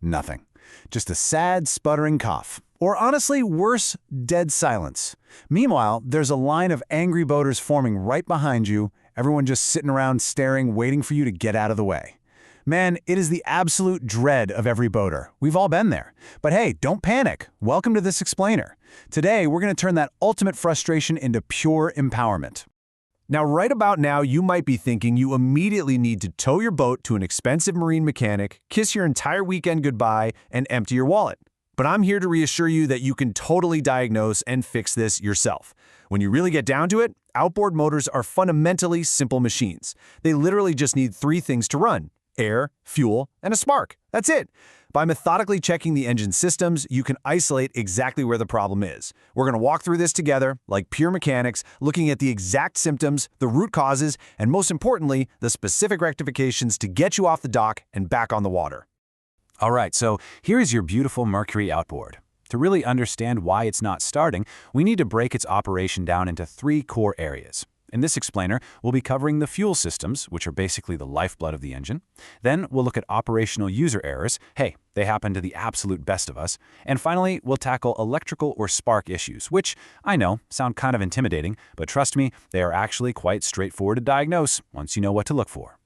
Nothing. Just a sad, sputtering cough. Or honestly, worse, dead silence. Meanwhile, there's a line of angry boaters forming right behind you, everyone just sitting around staring, waiting for you to get out of the way. Man, it is the absolute dread of every boater. We've all been there. But hey, don't panic. Welcome to This Explainer. Today, we're going to turn that ultimate frustration into pure empowerment. Now, right about now, you might be thinking you immediately need to tow your boat to an expensive marine mechanic, kiss your entire weekend goodbye, and empty your wallet. But I'm here to reassure you that you can totally diagnose and fix this yourself. When you really get down to it, outboard motors are fundamentally simple machines. They literally just need three things to run: air, fuel, and a spark. That's it. By methodically checking the engine systems, you can isolate exactly where the problem is. We're going to walk through this together, like pure mechanics, looking at the exact symptoms, the root causes, and most importantly, the specific rectifications to get you off the dock and back on the water. All right, so here's your beautiful Mercury outboard. To really understand why it's not starting, we need to break its operation down into three core areas. In this explainer, we'll be covering the fuel systems, which are basically the lifeblood of the engine. Then we'll look at operational user errors. Hey, they happen to the absolute best of us. And finally, we'll tackle electrical or spark issues, which, I know, sound kind of intimidating, but trust me, they are actually quite straightforward to diagnose once you know what to look for.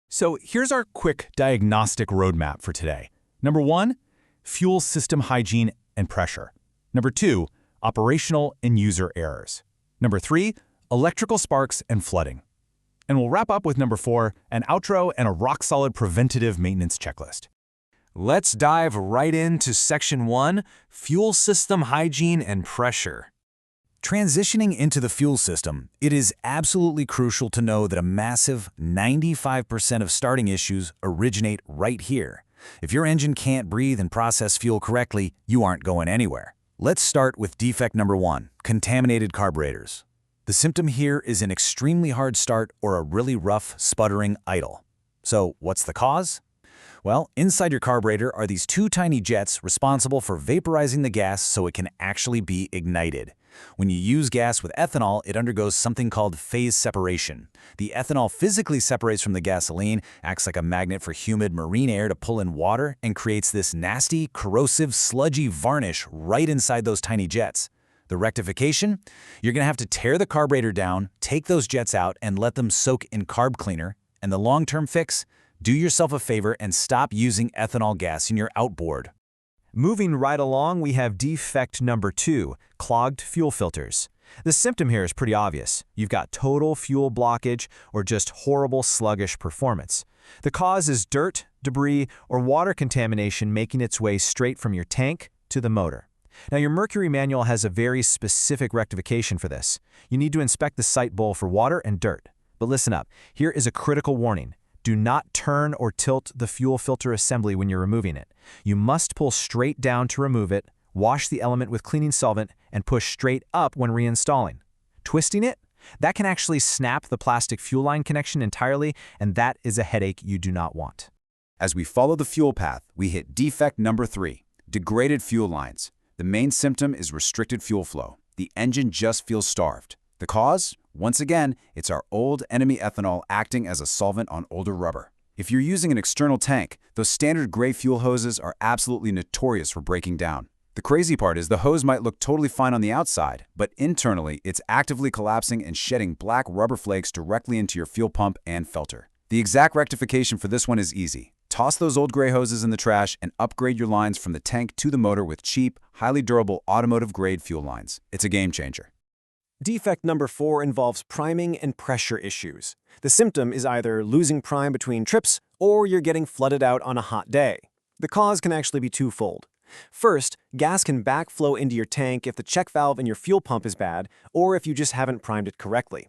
So here's our quick diagnostic roadmap for today. Number 1, fuel system hygiene and pressure. Number 2, operational and user errors. Number 3, electrical sparks and flooding. And we'll wrap up with number 4, an outro and a rock-solid preventative maintenance checklist. Let's dive right into section 1, fuel system hygiene and pressure. Transitioning into the fuel system, it is absolutely crucial to know that a massive 95% of starting issues originate right here. If your engine can't breathe and process fuel correctly, you aren't going anywhere. Let's start with defect number 1, contaminated carburetors. The symptom here is an extremely hard start or a really rough, sputtering idle. So what's the cause? Well, inside your carburetor are these two tiny jets responsible for vaporizing the gas so it can actually be ignited. When you use gas with ethanol, it undergoes something called phase separation. The ethanol physically separates from the gasoline, acts like a magnet for humid marine air to pull in water, and creates this nasty, corrosive, sludgy varnish right inside those tiny jets. The rectification? You're going to have to tear the carburetor down, take those jets out, and let them soak in carb cleaner. And the long-term fix? Do yourself a favor and stop using ethanol gas in your outboard. Moving right along, we have defect number 2, clogged fuel filters. The symptom here is pretty obvious. You've got total fuel blockage or just horrible sluggish performance. The cause is dirt, debris, or water contamination making its way straight from your tank to the motor. Now, your Mercury manual has a very specific rectification for this. You need to inspect the sight bowl for water and dirt. But listen up, here is a critical warning. Do not turn or tilt the fuel filter assembly when you're removing it. You must pull straight down to remove it, wash the element with cleaning solvent, and push straight up when reinstalling. Twisting it? That can actually snap the plastic fuel line connection entirely, and that is a headache you do not want. As we follow the fuel path, we hit defect number 3, degraded fuel lines. The main symptom is restricted fuel flow. The engine just feels starved. The cause? Once again, it's our old enemy ethanol acting as a solvent on older rubber. If you're using an external tank, those standard gray fuel hoses are absolutely notorious for breaking down. The crazy part is the hose might look totally fine on the outside, but internally it's actively collapsing and shedding black rubber flakes directly into your fuel pump and filter. The exact rectification for this one is easy. Toss those old gray hoses in the trash and upgrade your lines from the tank to the motor with cheap, highly durable automotive-grade fuel lines. It's a game changer. Defect number 4 involves priming and pressure issues. The symptom is either losing prime between trips or you're getting flooded out on a hot day. The cause can actually be twofold. First, gas can backflow into your tank if the check valve in your fuel pump is bad or if you just haven't primed it correctly.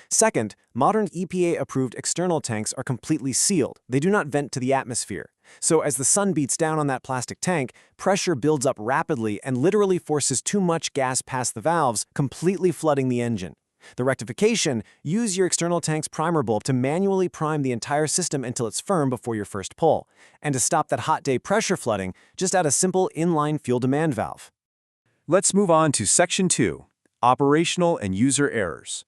Second, modern EPA-approved external tanks are completely sealed. They do not vent to the atmosphere. So as the sun beats down on that plastic tank, pressure builds up rapidly and literally forces too much gas past the valves, completely flooding the engine. The rectification: use your external tank's primer bulb to manually prime the entire system until it's firm before your first pull. And to stop that hot day pressure flooding, just add a simple inline fuel demand valve. Let's move on to section 2, operational and user errors.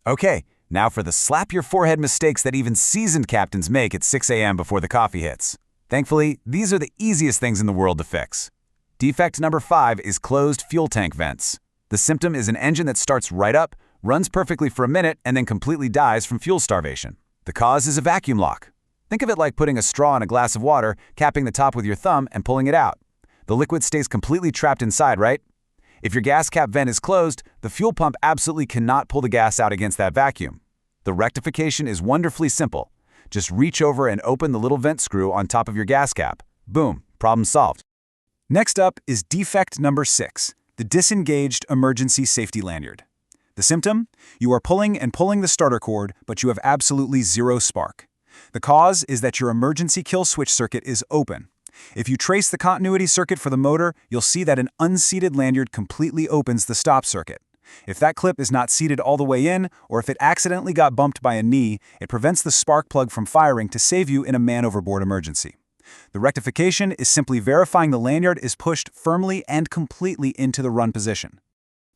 Okay, now for the slap-your-forehead mistakes that even seasoned captains make at 6 a.m. before the coffee hits. Thankfully, these are the easiest things in the world to fix. Defect number 5 is closed fuel tank vents. The symptom is an engine that starts right up, runs perfectly for a minute, and then completely dies from fuel starvation. The cause is a vacuum lock. Think of it like putting a straw in a glass of water, capping the top with your thumb, and pulling it out. The liquid stays completely trapped inside, right? If your gas cap vent is closed, the fuel pump absolutely cannot pull the gas out against that vacuum. The rectification is wonderfully simple. Just reach over and open the little vent screw on top of your gas cap. Boom, problem solved. Next up is defect number 6, the disengaged emergency safety lanyard. The symptom? You are pulling and pulling the starter cord, but you have absolutely zero spark. The cause is that your emergency kill switch circuit is open. If you trace the continuity circuit for the motor, you'll see that an unseated lanyard completely opens the stop circuit. If that clip is not seated all the way in, or if it accidentally got bumped by a knee, it prevents the spark plug from firing to save you in a man-overboard emergency. The rectification is simply verifying the lanyard is pushed firmly and completely into the run position.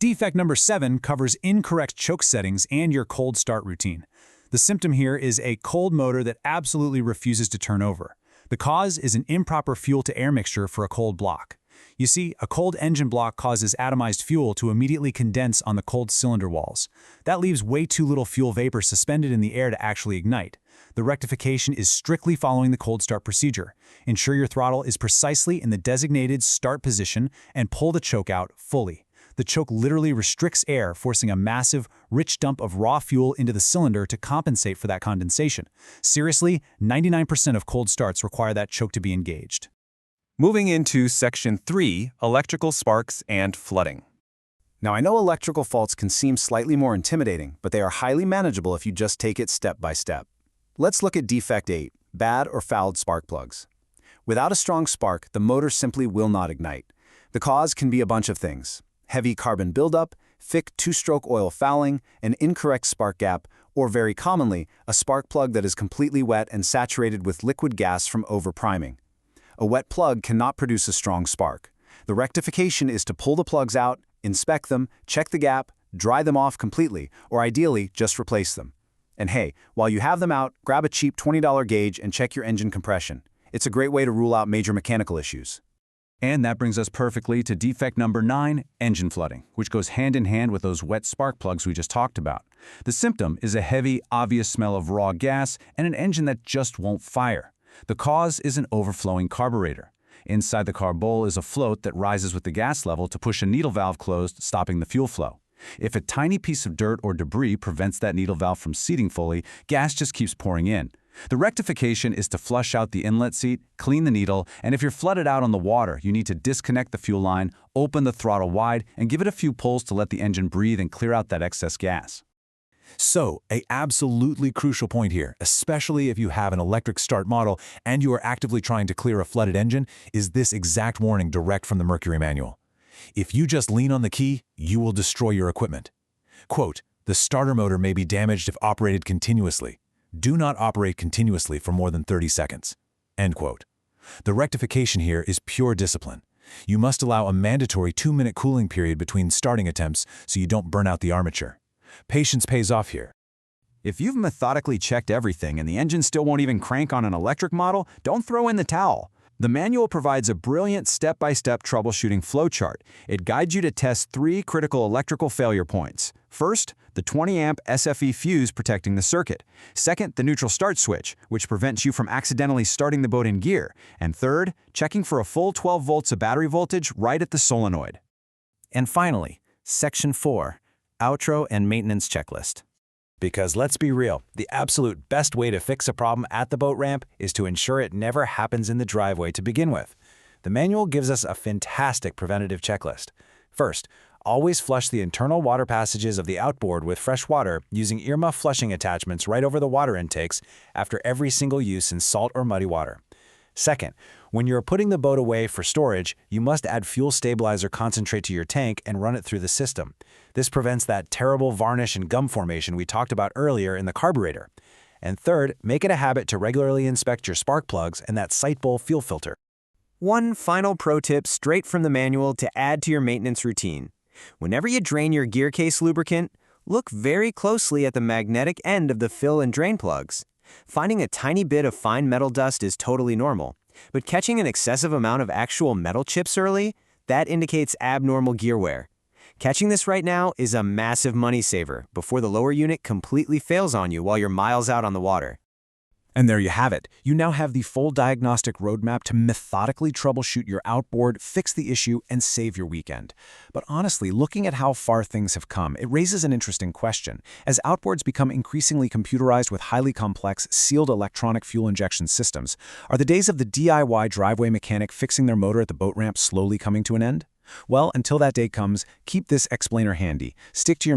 Defect number 7 covers incorrect choke settings and your cold start routine. The symptom here is a cold motor that absolutely refuses to turn over. The cause is an improper fuel-to-air mixture for a cold block. You see, a cold engine block causes atomized fuel to immediately condense on the cold cylinder walls. That leaves way too little fuel vapor suspended in the air to actually ignite. The rectification is strictly following the cold start procedure. Ensure your throttle is precisely in the designated start position and pull the choke out fully. The choke literally restricts air, forcing a massive, rich dump of raw fuel into the cylinder to compensate for that condensation. Seriously, 99% of cold starts require that choke to be engaged. Moving into Section 3, Electrical Sparks and Flooding. Now, I know electrical faults can seem slightly more intimidating, but they are highly manageable if you just take it step by step. Let's look at Defect 8, bad or fouled spark plugs. Without a strong spark, the motor simply will not ignite. The cause can be a bunch of things: heavy carbon buildup, thick two-stroke oil fouling, an incorrect spark gap, or very commonly, a spark plug that is completely wet and saturated with liquid gas from overpriming. A wet plug cannot produce a strong spark. The rectification is to pull the plugs out, inspect them, check the gap, dry them off completely, or ideally, just replace them. And hey, while you have them out, grab a cheap $20 gauge and check your engine compression. It's a great way to rule out major mechanical issues. And that brings us perfectly to defect number 9, engine flooding, which goes hand in hand with those wet spark plugs we just talked about. The symptom is a heavy, obvious smell of raw gas and an engine that just won't fire. The cause is an overflowing carburetor. Inside the carb bowl is a float that rises with the gas level to push a needle valve closed, stopping the fuel flow. If a tiny piece of dirt or debris prevents that needle valve from seating fully, gas just keeps pouring in. The rectification is to flush out the inlet seat, clean the needle, and if you're flooded out on the water, you need to disconnect the fuel line, open the throttle wide, and give it a few pulls to let the engine breathe and clear out that excess gas. So, an absolutely crucial point here, especially if you have an electric start model and you are actively trying to clear a flooded engine, is this exact warning direct from the Mercury manual. If you just lean on the key, you will destroy your equipment. Quote, "The starter motor may be damaged if operated continuously. Do not operate continuously for more than 30 seconds." End quote. The rectification here is pure discipline. You must allow a mandatory 2-minute cooling period between starting attempts so you don't burn out the armature. Patience pays off here. If you've methodically checked everything and the engine still won't even crank on an electric model, don't throw in the towel. The manual provides a brilliant step-by-step troubleshooting flowchart. It guides you to test 3 critical electrical failure points. First, the 20-amp SFE fuse protecting the circuit. Second, the neutral start switch, which prevents you from accidentally starting the boat in gear. And third, checking for a full 12 volts of battery voltage right at the solenoid. And finally, Section 4, Outro and Maintenance Checklist. Because let's be real, the absolute best way to fix a problem at the boat ramp is to ensure it never happens in the driveway to begin with. The manual gives us a fantastic preventative checklist. First, always flush the internal water passages of the outboard with fresh water using earmuff flushing attachments right over the water intakes after every single use in salt or muddy water. Second, when you're putting the boat away for storage, you must add fuel stabilizer concentrate to your tank and run it through the system. This prevents that terrible varnish and gum formation we talked about earlier in the carburetor. And third, make it a habit to regularly inspect your spark plugs and that sight bowl fuel filter. One final pro tip straight from the manual to add to your maintenance routine. Whenever you drain your gear case lubricant, look very closely at the magnetic end of the fill and drain plugs. Finding a tiny bit of fine metal dust is totally normal, but catching an excessive amount of actual metal chips early, that indicates abnormal gear wear. Catching this right now is a massive money saver before the lower unit completely fails on you while you're miles out on the water. And there you have it. You now have the full diagnostic roadmap to methodically troubleshoot your outboard, fix the issue, and save your weekend. But honestly, looking at how far things have come, it raises an interesting question. As outboards become increasingly computerized with highly complex, sealed electronic fuel injection systems, are the days of the DIY driveway mechanic fixing their motor at the boat ramp slowly coming to an end? Well, until that day comes, keep this explainer handy. Stick to your